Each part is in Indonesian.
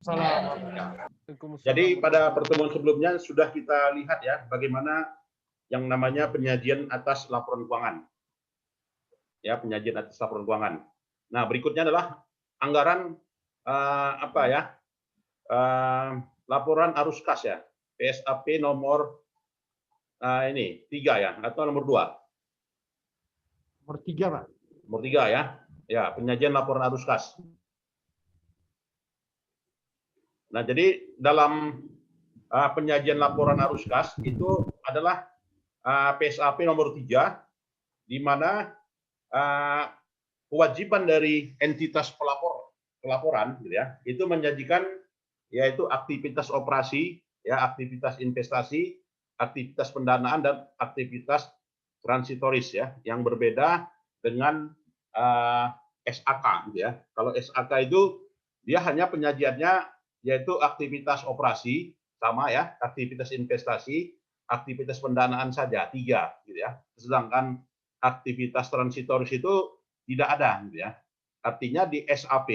Salam. Jadi pada pertemuan sebelumnya sudah kita lihat ya bagaimana yang namanya penyajian atas laporan keuangan. Ya, penyajian atas laporan keuangan. Nah, berikutnya adalah anggaran laporan arus kas ya. PSAP nomor 3 ya atau nomor 2. Nomor 3, Pak. Nomor 3 ya. Ya, penyajian laporan arus kas. Nah, jadi dalam penyajian laporan arus kas itu adalah PSAP nomor 3 di mana kewajiban dari entitas pelaporan gitu ya, itu menjanjikan yaitu aktivitas operasi ya, aktivitas investasi, aktivitas pendanaan dan aktivitas transitoris ya, yang berbeda dengan SAK gitu ya. Kalau SAK itu dia hanya penyajiannya yaitu aktivitas operasi sama ya, aktivitas investasi, aktivitas pendanaan saja 3 gitu ya. Sedangkan aktivitas transitoris itu tidak ada gitu ya. Artinya di SAP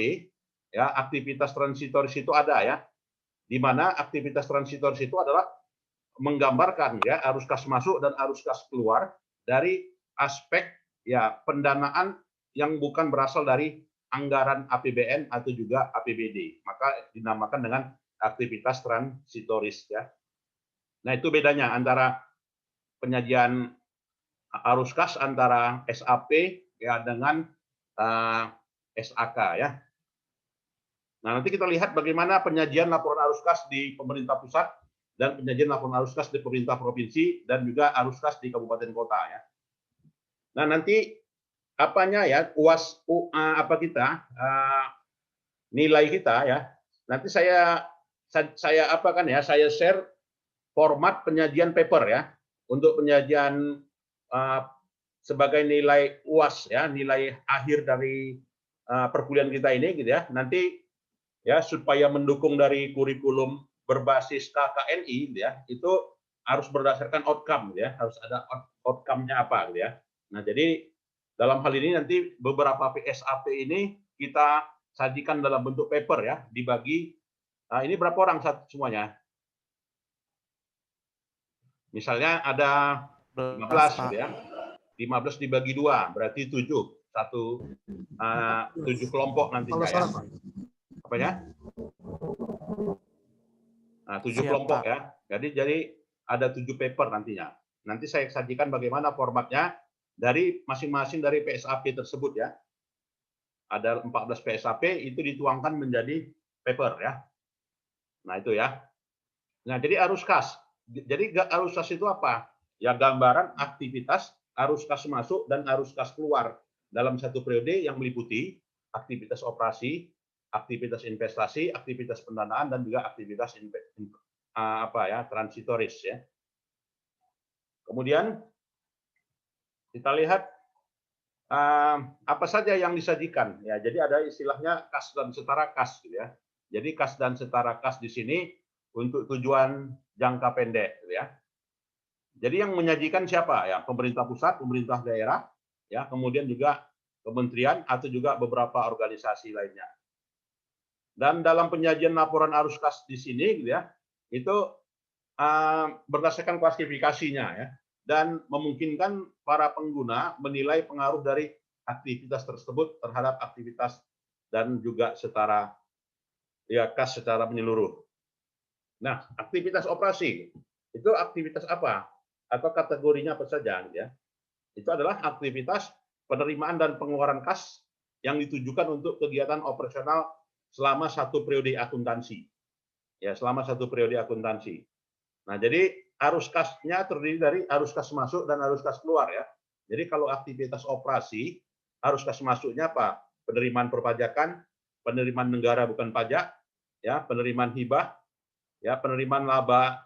ya, aktivitas transitoris itu ada ya. Di mana aktivitas transitoris itu adalah menggambarkan ya arus kas masuk dan arus kas keluar dari aspek ya pendanaan yang bukan berasal dari anggaran APBN atau juga APBD, maka dinamakan dengan aktivitas transitoris ya. Nah, itu bedanya antara penyajian arus kas antara SAP ya dengan SAK ya. Nah, nanti kita lihat bagaimana penyajian laporan arus kas di pemerintah pusat dan penyajian laporan arus kas di pemerintah provinsi dan juga arus kas di kabupaten kota ya. Nah, nanti apanya ya nilai kita ya. Nanti saya share format penyajian paper ya untuk penyajian sebagai nilai UAS ya, nilai akhir dari perkuliahan kita ini gitu ya. Nanti ya supaya mendukung dari kurikulum berbasis KKNI gitu ya, itu harus berdasarkan outcome gitu ya, harus ada outcome-nya apa gitu ya. Nah, jadi dalam hal ini nanti beberapa PSAP ini kita sajikan dalam bentuk paper ya, dibagi. Nah, ini berapa orang semuanya? Misalnya ada 15 gitu ya. 15 dibagi 2 berarti 7. 7 kelompok nanti ya. Apa ya? Nah, 7 kelompok ya. Jadi ada 7 paper nantinya. Nanti saya sajikan bagaimana formatnya dari masing-masing dari PSAP tersebut ya. Ada 14 PSAP itu dituangkan menjadi paper ya. Nah, itu ya. Nah, jadi arus kas. Jadi arus kas itu apa? Ya, gambaran aktivitas arus kas masuk dan arus kas keluar dalam satu periode yang meliputi aktivitas operasi, aktivitas investasi, aktivitas pendanaan dan juga aktivitas transitoris ya. Kemudian kita lihat apa saja yang disajikan ya. Jadi ada istilahnya kas dan setara kas gitu ya. Jadi kas dan setara kas di sini untuk tujuan jangka pendek gitu ya. Jadi yang menyajikan siapa ya? Pemerintah pusat, pemerintah daerah ya, kemudian juga kementerian atau juga beberapa organisasi lainnya. Dan dalam penyajian laporan arus kas di sini gitu ya, itu berdasarkan klasifikasinya ya, dan memungkinkan para pengguna menilai pengaruh dari aktivitas tersebut terhadap aktivitas dan juga setara ya kas secara menyeluruh. Nah, aktivitas operasi itu aktivitas apa atau kategorinya apa saja gitu ya. Itu adalah aktivitas penerimaan dan pengeluaran kas yang ditujukan untuk kegiatan operasional selama satu periode akuntansi. Ya, selama satu periode akuntansi. Nah, jadi arus kasnya terdiri dari arus kas masuk dan arus kas keluar ya. Jadi kalau aktivitas operasi, arus kas masuknya apa? Penerimaan perpajakan, penerimaan negara bukan pajak, ya, penerimaan hibah, ya, penerimaan laba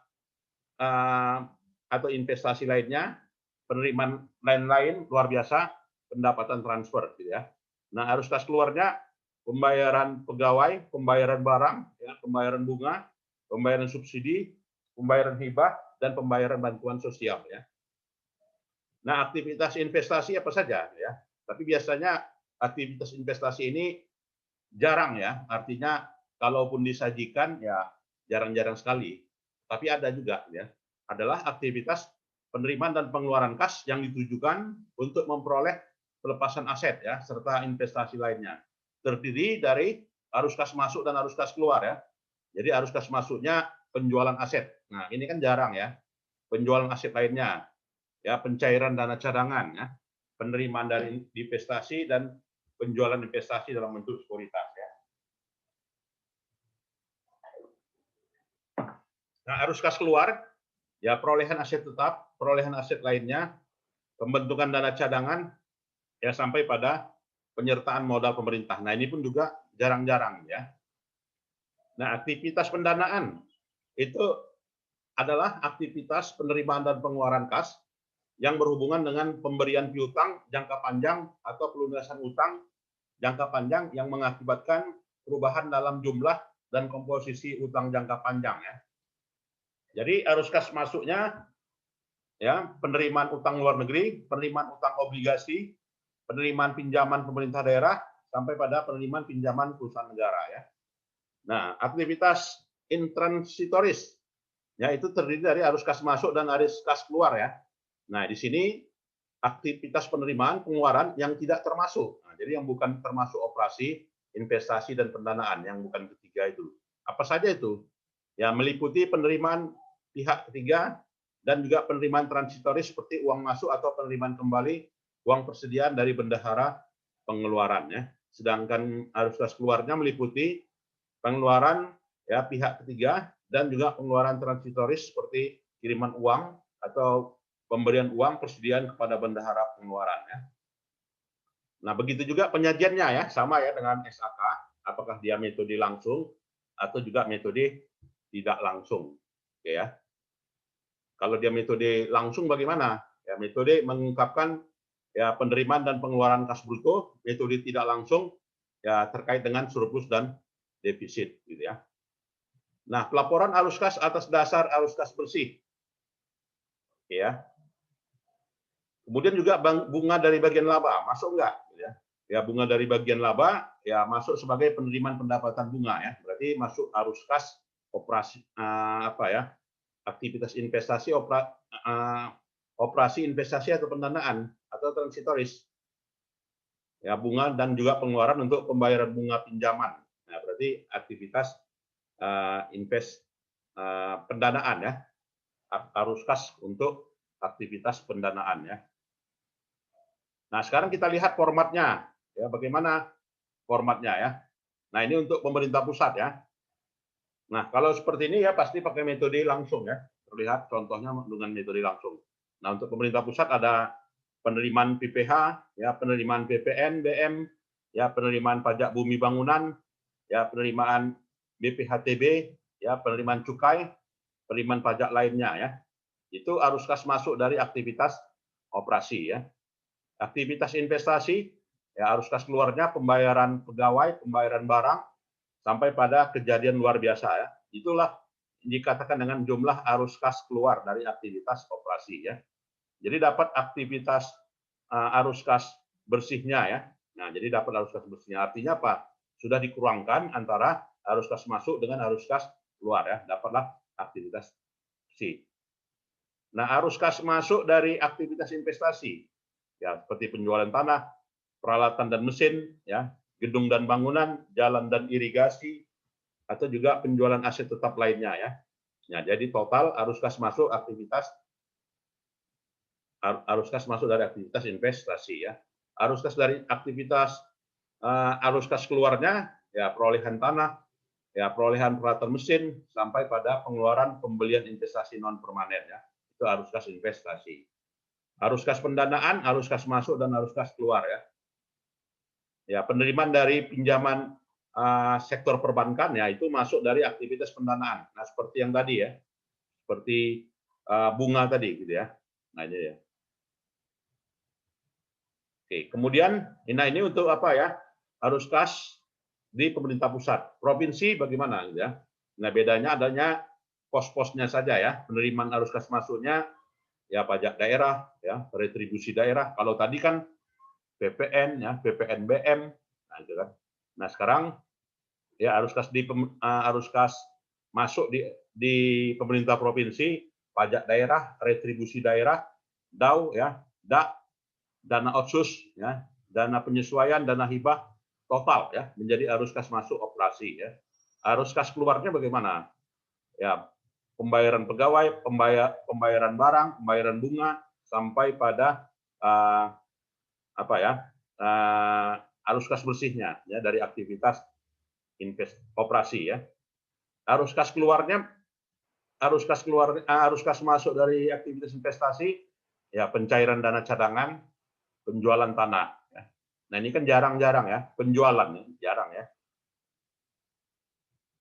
atau investasi lainnya, penerimaan lain-lain luar biasa, pendapatan transfer gitu ya. Nah, arus kas keluarnya pembayaran pegawai, pembayaran barang, ya, pembayaran bunga, pembayaran subsidi, pembayaran hibah, dan pembayaran bantuan sosial ya. Nah, aktivitas investasi apa saja ya. Tapi biasanya aktivitas investasi ini jarang ya, artinya kalaupun disajikan ya jarang-jarang sekali. Tapi ada juga ya, adalah aktivitas penerimaan dan pengeluaran kas yang ditujukan untuk memperoleh pelepasan aset ya serta investasi lainnya. Terdiri dari arus kas masuk dan arus kas keluar ya. Jadi arus kas masuknya penjualan aset. Nah, ini kan jarang ya. Penjualan aset lainnya ya, pencairan dana cadangan ya, penerimaan dari investasi dan penjualan investasi dalam bentuk sekuritas ya. Nah, arus kas keluar ya, perolehan aset tetap, perolehan aset lainnya, pembentukan dana cadangan ya, sampai pada penyertaan modal pemerintah. Nah, ini pun juga jarang-jarang ya. Nah, aktivitas pendanaan itu adalah aktivitas penerimaan dan pengeluaran kas yang berhubungan dengan pemberian piutang jangka panjang atau pelunasan utang jangka panjang yang mengakibatkan perubahan dalam jumlah dan komposisi utang jangka panjang ya. Jadi arus kas masuknya ya, penerimaan utang luar negeri, penerimaan utang obligasi, penerimaan pinjaman pemerintah daerah sampai pada penerimaan pinjaman perusahaan negara ya. Nah, aktivitas intransitoris ya, itu terdiri dari arus kas masuk dan arus kas keluar ya. Nah, di sini aktivitas penerimaan pengeluaran yang tidak termasuk. Nah, jadi yang bukan termasuk operasi, investasi dan pendanaan yang bukan ketiga itu. Apa saja itu? Ya, meliputi penerimaan pihak ketiga dan juga penerimaan transitoris seperti uang masuk atau penerimaan kembali uang persediaan dari bendahara pengeluaran ya. Sedangkan arus kas keluarnya meliputi pengeluaran ya pihak ketiga dan juga pengeluaran transitoris seperti kiriman uang atau pemberian uang persediaan kepada bendahara pengeluaran ya. Nah, begitu juga penyajiannya ya, sama ya dengan SAK, apakah dia metode langsung atau juga metode tidak langsung. Oke ya. Kalau dia metode langsung bagaimana? Ya, metode mengungkapkan ya penerimaan dan pengeluaran kas bruto, metode tidak langsung ya terkait dengan surplus dan defisit gitu ya. Nah, pelaporan arus kas atas dasar arus kas bersih. Oke ya. Kemudian juga bunga dari bagian laba, masuk enggak? Ya, bunga dari bagian laba ya masuk sebagai penerimaan pendapatan bunga ya. Berarti masuk arus kas operasi apa ya? Aktivitas investasi, operasi investasi atau pendanaan atau transitoris. Ya, bunga dan juga pengeluaran untuk pembayaran bunga pinjaman. Nah, berarti aktivitas pendanaan ya. Arus kas untuk aktivitas pendanaan ya. Nah, sekarang kita lihat formatnya ya, bagaimana formatnya ya. Nah, ini untuk pemerintah pusat ya. Nah, kalau seperti ini ya pasti pakai metode langsung ya. Terlihat contohnya dengan metode langsung. Nah, untuk pemerintah pusat ada penerimaan PPh, ya penerimaan PPN, BM, ya penerimaan pajak bumi bangunan, ya penerimaan BPHTB, ya penerimaan cukai, penerimaan pajak lainnya ya. Itu arus kas masuk dari aktivitas operasi ya. Aktivitas investasi, ya arus kas keluarnya pembayaran pegawai, pembayaran barang, sampai pada kejadian luar biasa ya. Itulah dikatakan dengan jumlah arus kas keluar dari aktivitas operasi ya. Jadi dapat aktivitas arus kas bersihnya ya. Nah, jadi dapat arus kas bersihnya. Artinya apa? Sudah dikurangkan antara arus kas masuk dengan arus kas keluar ya. Dapatlah aktivitas bersih. Nah, arus kas masuk dari aktivitas investasi ya, seperti penjualan tanah, peralatan dan mesin ya, gedung dan bangunan, jalan dan irigasi, atau juga penjualan aset tetap lainnya ya. Nah, jadi total arus kas masuk dari aktivitas investasi ya. Arus kas dari aktivitas arus kas keluarnya ya perolehan tanah, ya perolehan peralatan mesin sampai pada pengeluaran pembelian investasi non permanen ya. Itu arus kas investasi. Arus kas pendanaan, arus kas masuk dan arus kas keluar ya. Ya, penerimaan dari pinjaman sektor perbankan ya itu masuk dari aktivitas pendanaan. Nah, seperti yang tadi ya, seperti bunga tadi gitu ya. Nah, ini ya. Oke, kemudian ini untuk apa ya? Arus kas di pemerintah pusat. Provinsi bagaimana gitu ya? Nah, bedanya adanya pos-posnya saja ya. Penerimaan arus kas masuknya ya pajak daerah ya, retribusi daerah. Kalau tadi kan PPN ya, PPN BM. Nah, gitu kan. Nah, sekarang ya arus kas masuk di pemerintah provinsi, pajak daerah, retribusi daerah, DAU, ya, DAK, dana otsus, ya, dana penyesuaian, dana hibah total, ya, menjadi arus kas masuk operasi, ya. Arus kas keluarnya bagaimana? Ya, pembayaran pegawai, pembayaran barang, pembayaran bunga, sampai pada arus kas bersihnya, ya, dari aktivitas operasi, ya. Arus kas masuk dari aktivitas investasi, ya, pencairan dana cadangan, penjualan tanah, ya. Nah, ini kan jarang-jarang, ya, penjualan, ya, jarang, ya.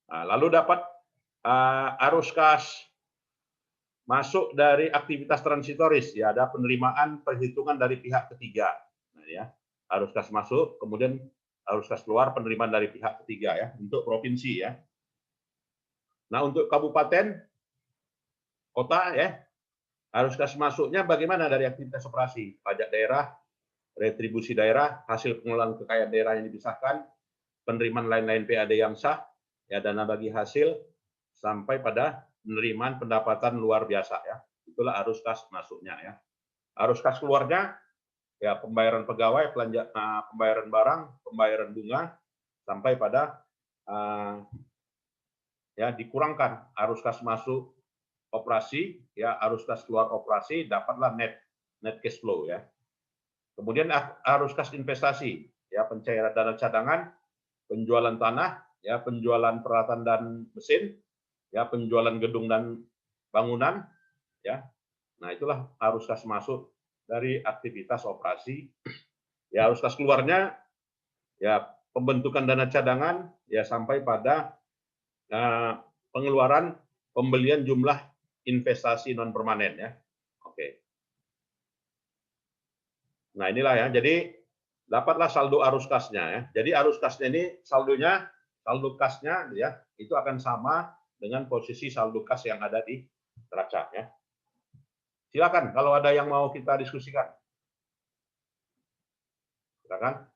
Nah, lalu dapat arus kas masuk dari aktivitas transitoris, ya, ada penerimaan perhitungan dari pihak ketiga. Nah, ya, arus kas masuk, kemudian arus kas keluar, penerimaan dari pihak ketiga, ya, untuk provinsi, ya. Nah, untuk kabupaten, kota, ya, arus kas masuknya bagaimana dari aktivitas operasi? Pajak daerah, retribusi daerah, hasil pengelolaan kekayaan daerah yang dipisahkan, penerimaan lain-lain PAD yang sah, ya, dana bagi hasil, sampai pada penerimaan pendapatan luar biasa, ya. Itulah arus kas masuknya, ya. Arus kas keluarnya, ya, pembayaran pegawai, pembayaran barang, pembayaran bunga, sampai pada ya, dikurangkan arus kas masuk operasi, ya, arus kas keluar operasi, dapatlah net cash flow, ya. Kemudian arus kas investasi, ya, pencairan dana cadangan, penjualan tanah, ya, penjualan peralatan dan mesin, ya, penjualan gedung dan bangunan, ya. Nah, itulah arus kas masuk dari aktivitas operasi. Ya, arus kas keluarnya, ya, pembentukan dana cadangan, ya, sampai pada pengeluaran pembelian jumlah investasi non permanen, ya. Oke. Nah, inilah, ya. Jadi dapatlah saldo arus kasnya, ya. Jadi arus kasnya ini saldo kasnya, ya, itu akan sama dengan posisi saldo kas yang ada di neraca, ya. Silakan kalau ada yang mau kita diskusikan. Silakan.